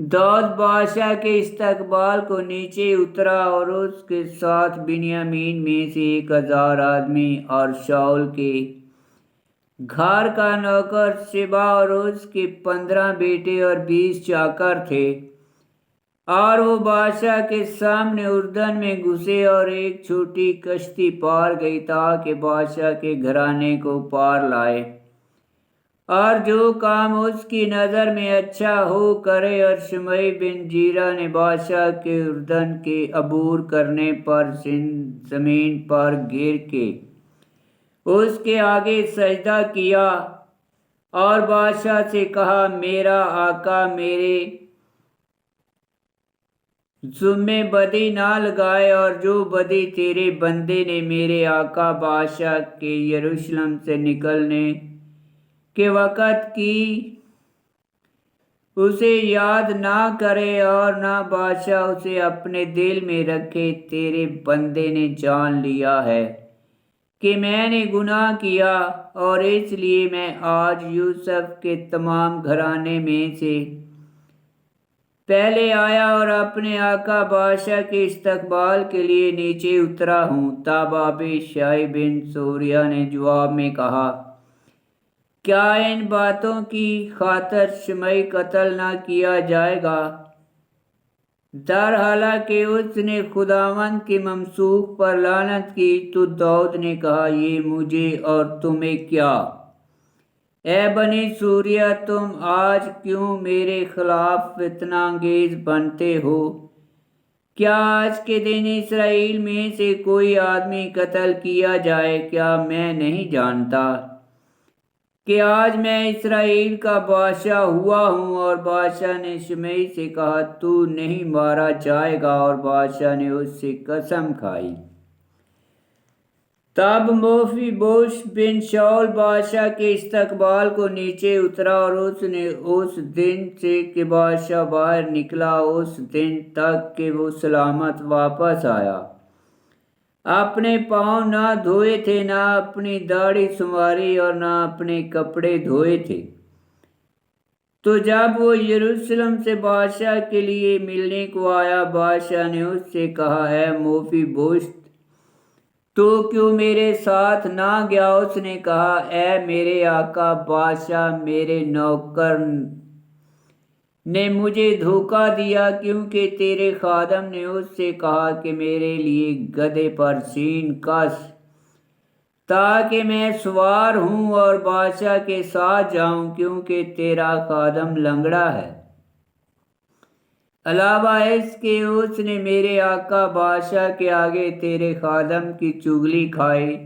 داؤد بادشاہ کے استقبال کو نیچے اترا اور اس کے ساتھ بنیامین میں سے 1000 آدمی اور شاؤل کے گھر کا نوکر سبا اور اس کے 15 بیٹے اور 20 چاکر تھے، اور وہ بادشاہ کے سامنے اردن میں گھسے اور ایک چھوٹی کشتی پار گئی تاکہ بادشاہ کے گھرانے کو پار لائے، اور جو کام اس کی نظر میں اچھا ہو کرے۔ اور شمعی بن جیرا نے بادشاہ کے اردن کے عبور کرنے پر زمین پر گر کے اس کے آگے سجدہ کیا اور بادشاہ سے کہا، میرا آقا میرے ذمے بدی نہ لگائے، اور جو بدی تیرے بندے نے میرے آقا بادشاہ کے یروشلم سے نکلنے کے وقت کی اسے یاد نہ کرے اور نہ بادشاہ اسے اپنے دل میں رکھے۔ تیرے بندے نے جان لیا ہے کہ میں نے گناہ کیا، اور اس لیے میں آج یوسف کے تمام گھرانے میں سے پہلے آیا اور اپنے آقا بادشاہ کے استقبال کے لیے نیچے اترا ہوں۔ تب ابیشائی بن سوریہ نے جواب میں کہا، کیا ان باتوں کی خاطر شمعی قتل نہ کیا جائے گا؟ در حالانکہ اس نے خداوند کے ممسوح پر لعنت کی۔ تو داؤد نے کہا، یہ مجھے اور تمہیں کیا؟ اے بنی سوریہ، تم آج کیوں میرے خلاف فتنہ انگیز بنتے ہو؟ کیا آج کے دن اسرائیل میں سے کوئی آدمی قتل کیا جائے؟ کیا میں نہیں جانتا کہ آج میں اسرائیل کا بادشاہ ہوا ہوں؟ اور بادشاہ نے شمعی سے کہا، تو نہیں مارا جائے گا، اور بادشاہ نے اس سے قسم کھائی۔ تب مفیبوشت بن شاؤل بادشاہ کے استقبال کو نیچے اترا، اور اس نے اس دن سے کہ بادشاہ باہر نکلا اس دن تک کہ وہ سلامت واپس آیا، اپنے پاؤں نہ دھوئے تھے، نہ اپنی داڑھی سنواری اور نہ اپنے کپڑے دھوئے تھے۔ تو جب وہ یروشلم سے بادشاہ کے لیے ملنے کو آیا، بادشاہ نے اس سے کہا، اے مفیبوشت، تو کیوں میرے ساتھ نہ گیا؟ اس نے کہا، اے میرے آقا بادشاہ، میرے نوکر نے مجھے دھوکہ دیا، کیونکہ تیرے خادم نے اس سے کہا کہ میرے لیے گدھے پر سین کس تاکہ میں سوار ہوں اور بادشاہ کے ساتھ جاؤں، کیونکہ تیرا خادم لنگڑا ہے۔ علاوہ اس کے اس نے میرے آقا بادشاہ کے آگے تیرے خادم کی چغلی کھائی،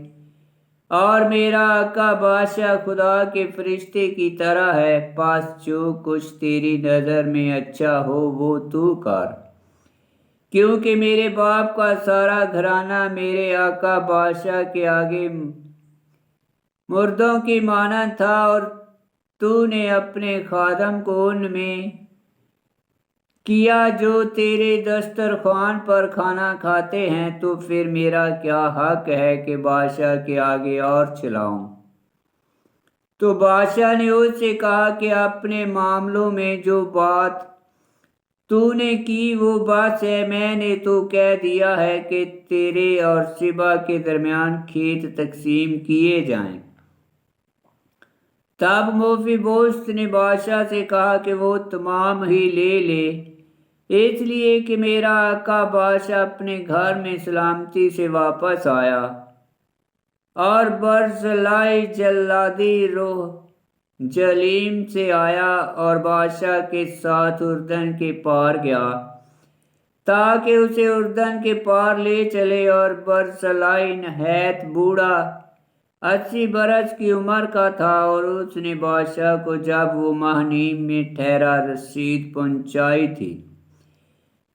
اور میرا آقا بادشاہ خدا کے فرشتے کی طرح ہے۔ پس جو کچھ تیری نظر میں اچھا ہو وہ تو کر، کیونکہ میرے باپ کا سارا گھرانہ میرے آقا بادشاہ کے آگے مردوں کی مانند تھا، اور تو نے اپنے خادم کو ان میں کیا جو تیرے دسترخوان پر کھانا کھاتے ہیں، تو پھر میرا کیا حق ہے کہ بادشاہ کے آگے اور چلاؤں؟ تو بادشاہ نے اس سے کہا کہ اپنے معاملوں میں جو بات تو نے کی وہ بس ہے، میں نے تو کہہ دیا ہے کہ تیرے اور سبا کے درمیان کھیت تقسیم کیے جائیں۔ تب مفیبوشت نے بادشاہ سے کہا کہ وہ تمام ہی لے لے، اس لیے کہ میرا آقا بادشاہ اپنے گھر میں سلامتی سے واپس آیا۔ اور برزلائی جلادی روح جلیم سے آیا اور بادشاہ کے ساتھ اردن کے پار گیا تاکہ اسے اردن کے پار لے چلے۔ اور برزلائی نہایت بوڑھا 80 برس کی عمر کا تھا، اور اس نے بادشاہ کو جب وہ مہنیم میں ٹھہرا رسید پہنچائی تھی،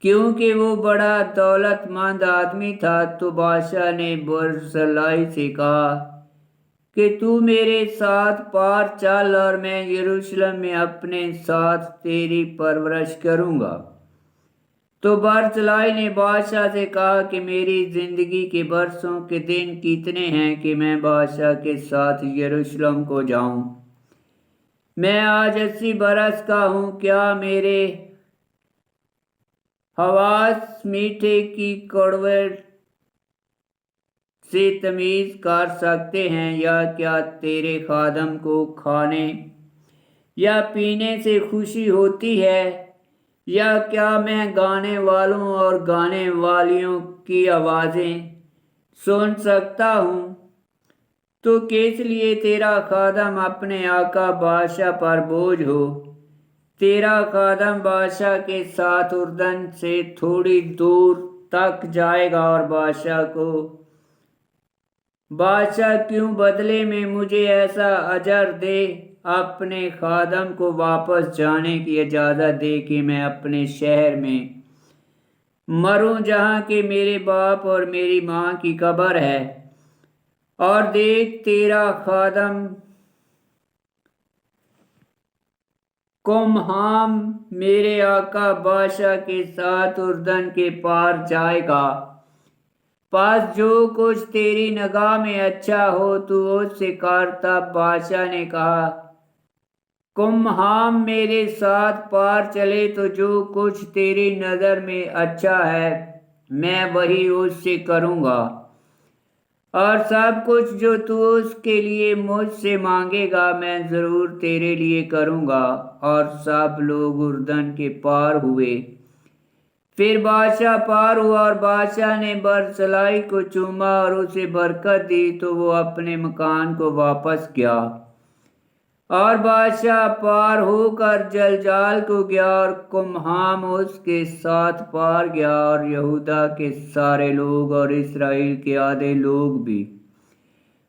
کیونکہ وہ بڑا دولت مند آدمی تھا۔ تو بادشاہ نے برزلائی سے کہا کہ تو میرے ساتھ پار چل، اور میں یروشلم میں اپنے ساتھ تیری پرورش کروں گا۔ تو برزلائی نے بادشاہ سے کہا کہ میری زندگی کے برسوں کے دن کتنے ہیں کہ میں بادشاہ کے ساتھ یروشلم کو جاؤں؟ میں آج 80 برس کا ہوں، کیا میرے حواس میٹھے کی کڑوے سے تمیز کر سکتے ہیں، یا کیا تیرے خادم کو کھانے یا پینے سے خوشی ہوتی ہے، یا کیا میں گانے والوں اور گانے والیوں کی آوازیں سن سکتا ہوں؟ تو کس لیے تیرا خادم اپنے آقا بادشاہ پر بوجھ ہو؟ تیرا خادم بادشاہ کے ساتھ اردن سے تھوڑی دور تک جائے گا، اور بادشاہ کیوں بدلے میں مجھے ایسا اجر دے، اپنے خادم کو واپس جانے کی اجازت دے کہ میں اپنے شہر میں مروں جہاں کہ میرے باپ اور میری ماں کی قبر ہے۔ اور دیکھ، تیرا خادم کمہام میرے آقا بادشاہ کے ساتھ اردن کے پار جائے گا، پس جو کچھ تیری نگاہ میں اچھا ہو تو اس سے کر۔ تب بادشاہ نے کہا، کمہام میرے ساتھ پار چلے تو جو کچھ تیری نظر میں اچھا ہے میں وہی اس سے کروں گا، اور سب کچھ جو تو اس کے لیے مجھ سے مانگے گا میں ضرور تیرے لیے کروں گا۔ اور سب لوگ اردن کے پار ہوئے۔ پھر بادشاہ پار ہوا، اور بادشاہ نے برزیلائی کو چوما اور اسے برکت دی، تو وہ اپنے مکان کو واپس گیا۔ اور بادشاہ پار ہو کر جلجال کو گیا، اور کمہام اس کے ساتھ پار گیا، اور یہودا کے سارے لوگ اور اسرائیل کے آدھے لوگ بھی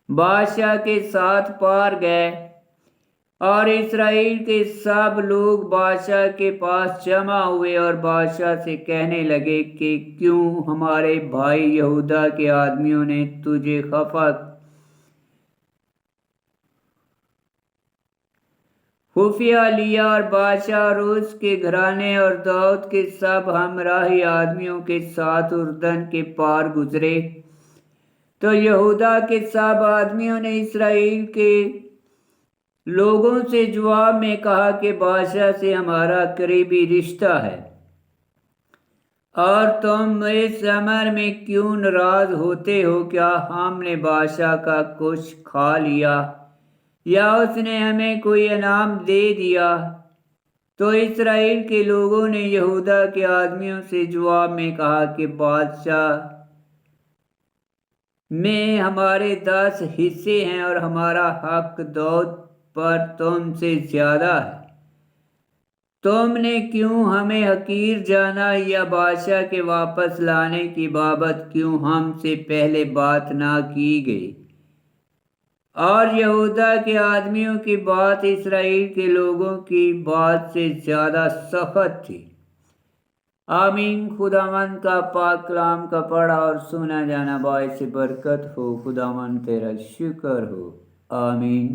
بادشاہ کے ساتھ پار گئے۔ اور اسرائیل کے سب لوگ بادشاہ کے پاس جمع ہوئے، اور بادشاہ سے کہنے لگے کہ کیوں ہمارے بھائی یہودا کے آدمیوں نے تجھے خفیہ لیا، اور بادشاہ اور اس کے گھرانے اور داؤد کے سب ہمراہی آدمیوں کے ساتھ اردن کے پار گزرے۔ تو یہودا کے سب آدمیوں نے اسرائیل کے لوگوں سے جواب میں کہا کہ بادشاہ سے ہمارا قریبی رشتہ ہے، اور تم اس امر میں کیوں ناراض ہوتے ہو؟ کیا ہم نے بادشاہ کا کچھ کھا لیا، یا اس نے ہمیں کوئی انعام دے دیا؟ تو اسرائیل کے لوگوں نے یہودا کے آدمیوں سے جواب میں کہا کہ بادشاہ میں ہمارے 10 حصے ہیں، اور ہمارا حق داؤد پر تم سے زیادہ ہے۔ تم نے کیوں ہمیں حقیر جانا، یا بادشاہ کے واپس لانے کی بابت کیوں ہم سے پہلے بات نہ کی گئی؟ اور یہودا کے آدمیوں کی بات اسرائیل کے لوگوں کی بات سے زیادہ سخت تھی۔ آمین۔ خداوند کا پاک کلام کا پڑھا اور سنا جانا باعث برکت ہو۔ خداوند تیرا شکر ہو۔ آمین۔